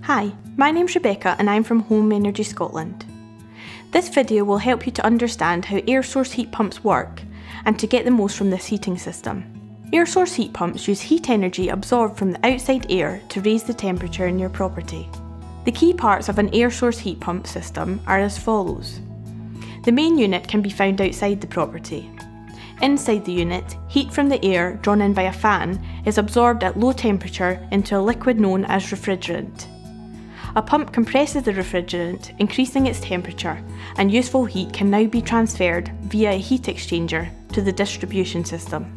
Hi, my name's Rebecca and I'm from Home Energy Scotland. This video will help you to understand how air source heat pumps work and to get the most from this heating system. Air source heat pumps use heat energy absorbed from the outside air to raise the temperature in your property. The key parts of an air source heat pump system are as follows. The main unit can be found outside the property. Inside the unit, heat from the air drawn in by a fan is absorbed at low temperature into a liquid known as refrigerant. A pump compresses the refrigerant, increasing its temperature, and useful heat can now be transferred via a heat exchanger to the distribution system.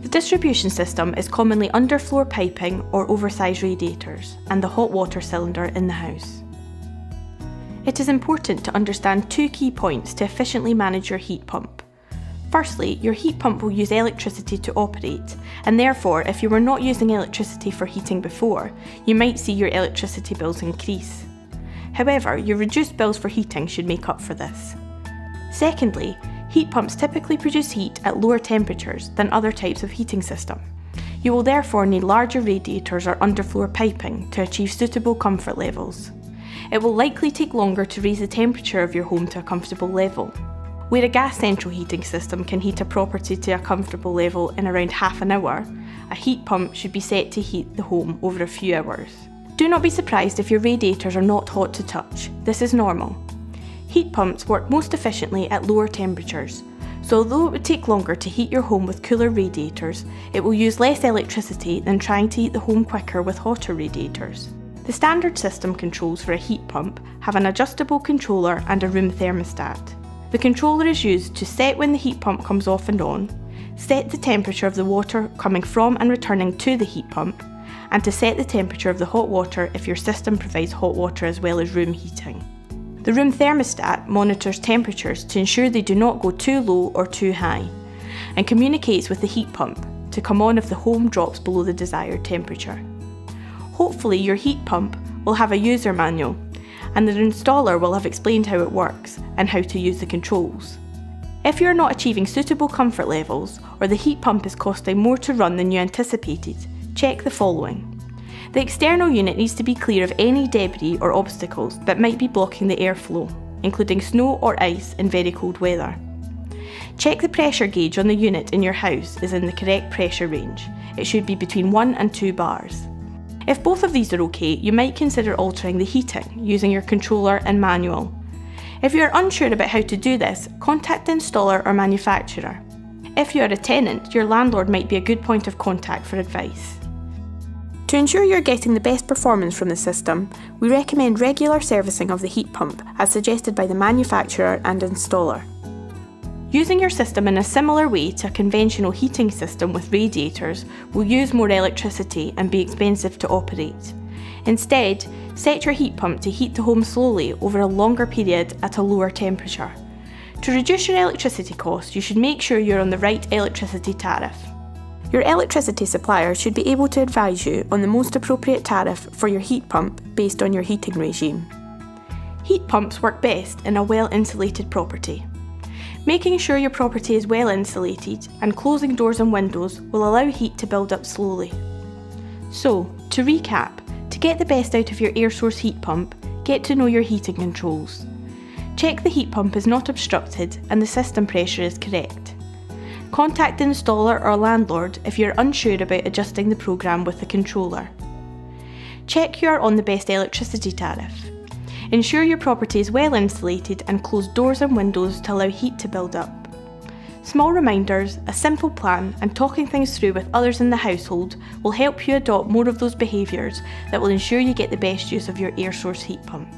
The distribution system is commonly underfloor piping or oversized radiators, and the hot water cylinder in the house. It is important to understand two key points to efficiently manage your heat pump. Firstly, your heat pump will use electricity to operate, and therefore if you were not using electricity for heating before, you might see your electricity bills increase. However, your reduced bills for heating should make up for this. Secondly, heat pumps typically produce heat at lower temperatures than other types of heating system. You will therefore need larger radiators or underfloor piping to achieve suitable comfort levels. It will likely take longer to raise the temperature of your home to a comfortable level. Where a gas central heating system can heat a property to a comfortable level in around half an hour, a heat pump should be set to heat the home over a few hours. Do not be surprised if your radiators are not hot to touch. This is normal. Heat pumps work most efficiently at lower temperatures, so although it would take longer to heat your home with cooler radiators, it will use less electricity than trying to heat the home quicker with hotter radiators. The standard system controls for a heat pump have an adjustable controller and a room thermostat. The controller is used to set when the heat pump comes off and on, set the temperature of the water coming from and returning to the heat pump, and to set the temperature of the hot water if your system provides hot water as well as room heating. The room thermostat monitors temperatures to ensure they do not go too low or too high, and communicates with the heat pump to come on if the home drops below the desired temperature. Hopefully your heat pump will have a user manual, and the installer will have explained how it works and how to use the controls. If you are not achieving suitable comfort levels, or the heat pump is costing more to run than you anticipated, check the following. The external unit needs to be clear of any debris or obstacles that might be blocking the airflow, including snow or ice in very cold weather. Check the pressure gauge on the unit in your house is in the correct pressure range. It should be between 1 and 2 bars. If both of these are okay, you might consider altering the heating using your controller and manual. If you are unsure about how to do this, contact the installer or manufacturer. If you are a tenant, your landlord might be a good point of contact for advice. To ensure you're getting the best performance from the system, we recommend regular servicing of the heat pump as suggested by the manufacturer and installer. Using your system in a similar way to a conventional heating system with radiators will use more electricity and be expensive to operate. Instead, set your heat pump to heat the home slowly over a longer period at a lower temperature. To reduce your electricity costs, you should make sure you're on the right electricity tariff. Your electricity supplier should be able to advise you on the most appropriate tariff for your heat pump based on your heating regime. Heat pumps work best in a well-insulated property. Making sure your property is well insulated and closing doors and windows will allow heat to build up slowly. So, to recap, to get the best out of your air source heat pump, get to know your heating controls. Check the heat pump is not obstructed and the system pressure is correct. Contact the installer or landlord if you're unsure about adjusting the programme with the controller. Check you are on the best electricity tariff. Ensure your property is well insulated and close doors and windows to allow heat to build up. Small reminders, a simple plan and talking things through with others in the household will help you adopt more of those behaviours that will ensure you get the best use of your air source heat pump.